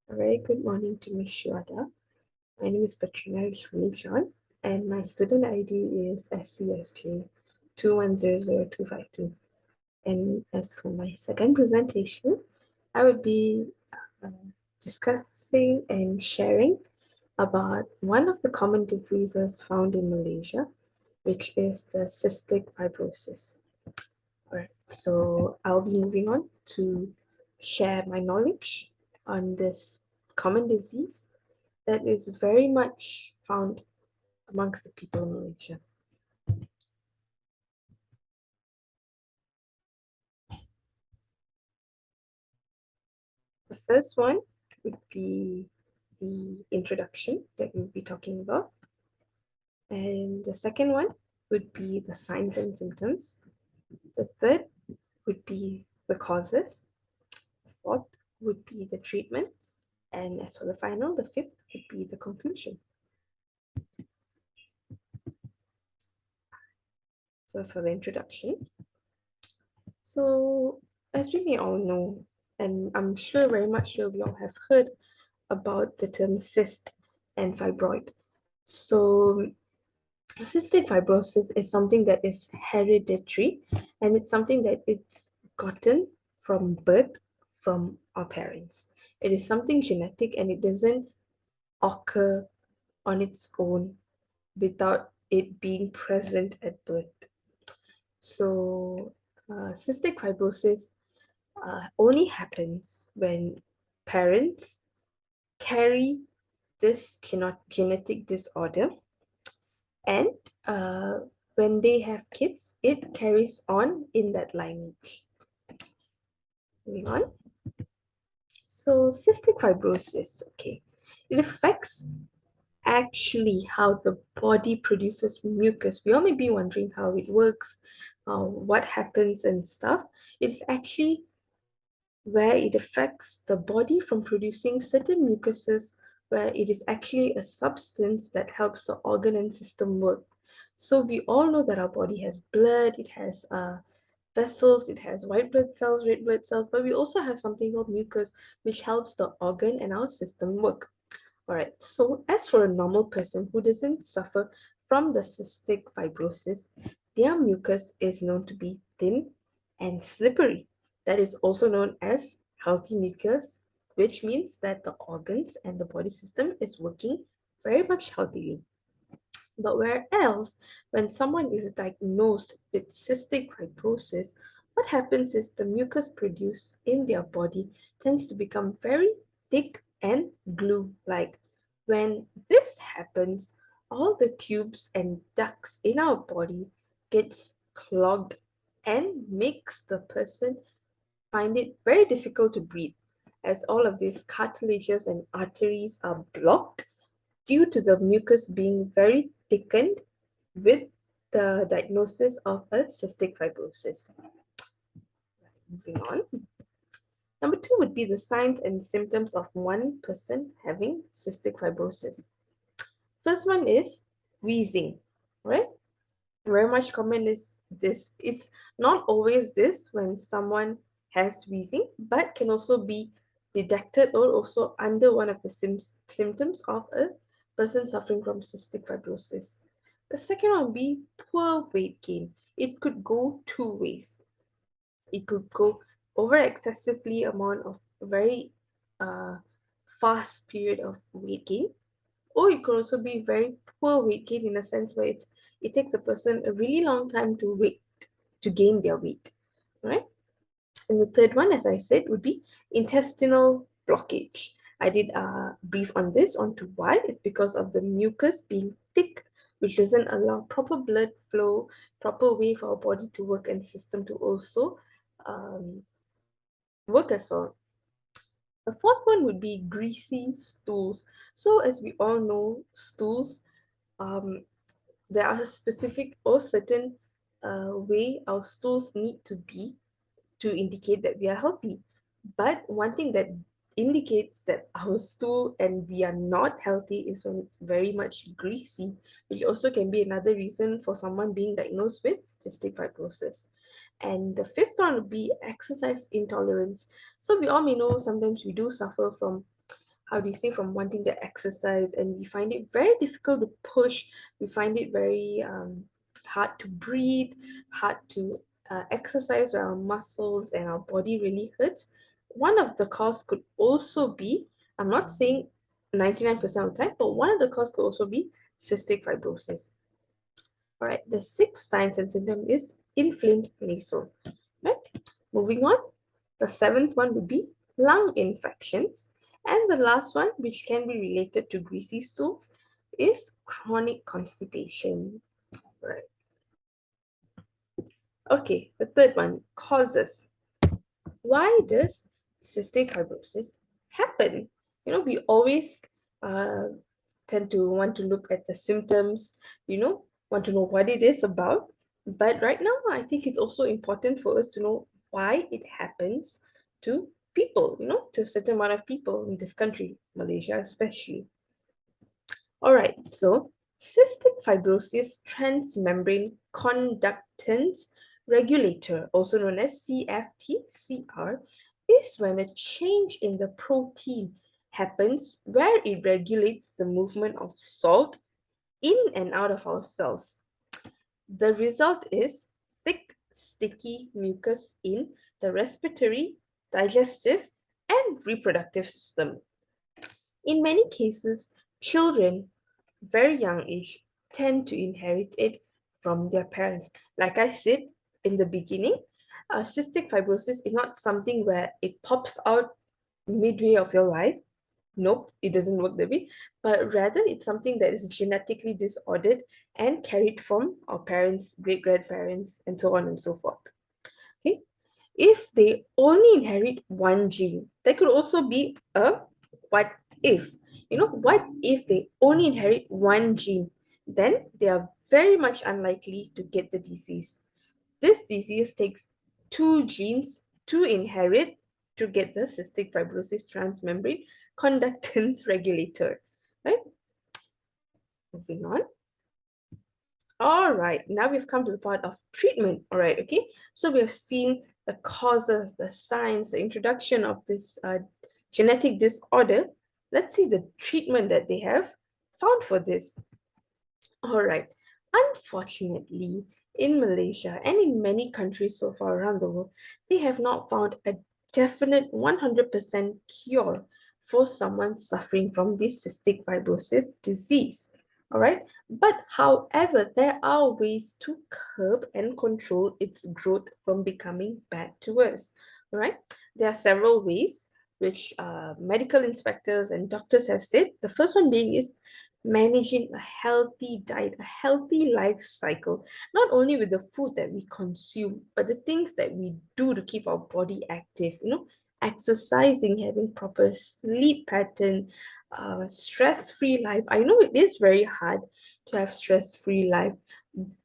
A very good morning to Ms. Shuada. My name is Patrina Rishwan, and my student ID is SCSJ 2100252. And as for my second presentation, I would be uh, discussing and sharing about one of the common diseases found in Malaysia, which is the cystic fibrosis. Alright, so I'll be moving on to share my knowledge on this common disease that is very much found amongst the people in Malaysia. The first one would be the introduction that we'll be talking about. And the second one would be the signs and symptoms. The third would be the causes. The fourth would be the treatment. And as for the final, the fifth would be the conclusion. So as for the introduction. So as we may all know, and I'm sure, very much sure we all have heard about the term cyst and fibroid. So cystic fibrosis is something that is hereditary, and it's something that it's gotten from birth from our parents. It is something genetic, and it doesn't occur on its own without it being present at birth. So cystic fibrosis only happens when parents carry this genetic disorder, and uh, when they have kids, it carries on in that lineage. Moving on. So cystic fibrosis, okay, it affects actually how the body produces mucus. We all may be wondering how it works, what happens and stuff. It's actually where it affects the body from producing certain mucuses, where it is actually a substance that helps the organ and system work. So we all know that our body has blood, it has vessels, it has white blood cells, red blood cells, but we also have something called mucus, which helps the organ and our system work. All right, so as for a normal person who doesn't suffer from the cystic fibrosis, their mucus is known to be thin and slippery. That is also known as healthy mucus, which means that the organs and the body system is working very much healthily. But where else, when someone is diagnosed with cystic fibrosis, what happens is the mucus produced in their body tends to become very thick and glue-like. When this happens, all the tubes and ducts in our body gets clogged and makes the person find it very difficult to breathe, as all of these cartilages and arteries are blocked due to the mucus being very thickened with the diagnosis of a cystic fibrosis. Moving on. Number two would be the signs and symptoms of one person having cystic fibrosis. First one is wheezing, right? Very much common is this. It's not always this when someone has wheezing, but can also be detected or also under one of the symptoms of a person suffering from cystic fibrosis. The second one would be poor weight gain. It could go two ways. It could go over excessively amount of very uh, fast period of weight gain, or it could also be very poor weight gain in a sense where it takes a person a really long time to gain their weight, right? And the third one, as I said, would be intestinal blockage. I did brief on this onto why. It's because of the mucus being thick, which doesn't allow proper blood flow, proper way for our body to work and system to also um, work as well. The fourth one would be greasy stools. So as we all know, stools, um, there are specific or certain way our stools need to be to indicate that we are healthy. But one thing that indicates that our stool and we are not healthy is when it's very much greasy, which also can be another reason for someone being diagnosed with cystic fibrosis. And the fifth one would be exercise intolerance. So we all may know sometimes we do suffer from how do you say, from wanting to exercise, and we find it very difficult to push. We find it very hard to breathe, hard to exercise where our muscles and our body really hurts. One of the cause could also be, I'm not saying 99% of the time, but one of the cause could also be cystic fibrosis. All right, the sixth signs and symptom is inflamed nasal. Right, moving on. The seventh one would be lung infections. And the last one, which can be related to greasy stools, is chronic constipation. Right. Okay, the third one, causes. Why does cystic fibrosis happen? We always uh, tend to want to look at the symptoms, want to know what it is about. But right now, I think it's also important for us to know why it happens to people, to a certain amount of people in this country, Malaysia especially. All right, so cystic fibrosis transmembrane conductance regulator, also known as CFTCR, is when a change in the protein happens where it regulates the movement of salt in and out of our cells. The result is thick, sticky mucus in the respiratory, digestive, and reproductive system. In many cases, children, very young age, tend to inherit it from their parents. Like I said in the beginning, cystic fibrosis is not something where it pops out midway of your life. Nope, it doesn't work that way. But rather, it's something that is genetically disordered and carried from our parents, great-grandparents, and so on and so forth. Okay? If they only inherit one gene, that could also be a what if. What if they only inherit one gene? Then they are very much unlikely to get the disease. This disease takes two genes to inherit to get the cystic fibrosis transmembrane conductance regulator, right? Moving on. All right, now we've come to the part of treatment. All right, okay. So we have seen the causes, the signs, the introduction of this genetic disorder. Let's see the treatment that they have found for this. All right. Unfortunately, in Malaysia and in many countries so far around the world, they have not found a definite 100% cure for someone suffering from this cystic fibrosis disease. All right. But however, there are ways to curb and control its growth from becoming bad to worse. All right. There are several ways which medical inspectors and doctors have said. The first one being is managing a healthy diet, a healthy life cycle, not only with the food that we consume, but the things that we do to keep our body active, exercising, having proper sleep pattern, stress-free life. I know it is very hard to have stress-free life,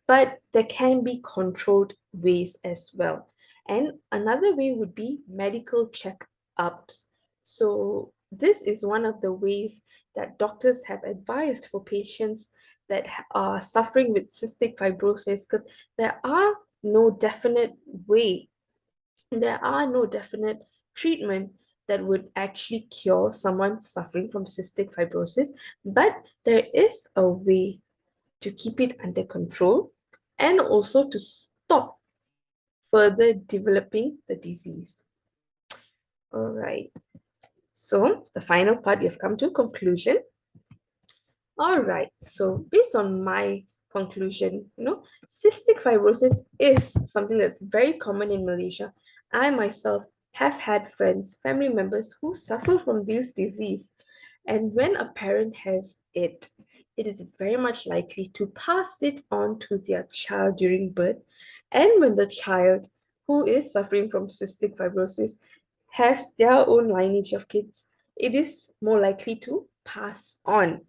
but there can be controlled ways as well. And another way would be medical checkups. So this is one of the ways that doctors have advised for patients that are suffering with cystic fibrosis, because there are no definite treatment that would actually cure someone suffering from cystic fibrosis, but there is a way to keep it under control and also to stop further developing the disease. All right. So the final part, we have come to conclusion. All right, so based on my conclusion, cystic fibrosis is something that's very common in Malaysia. I myself have had friends, family members who suffer from this disease. And when a parent has it, it is very much likely to pass it on to their child during birth. And when the child who is suffering from cystic fibrosis has their own lineage of kids, it is more likely to pass on.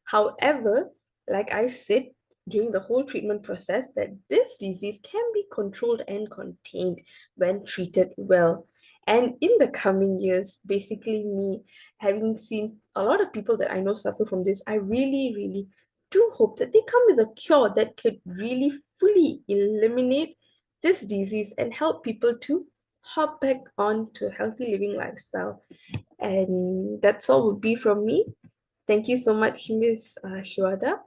However, like I said during the whole treatment process, that this disease can be controlled and contained when treated well. And in the coming years, basically me having seen a lot of people that I know suffer from this, I really, really do hope that they come with a cure that could really fully eliminate this disease and help people to hop back on to a healthy living lifestyle. And that's all would be from me. Thank you so much, Miss Shuada,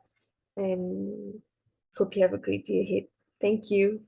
and hope you have a great day ahead. Thank you.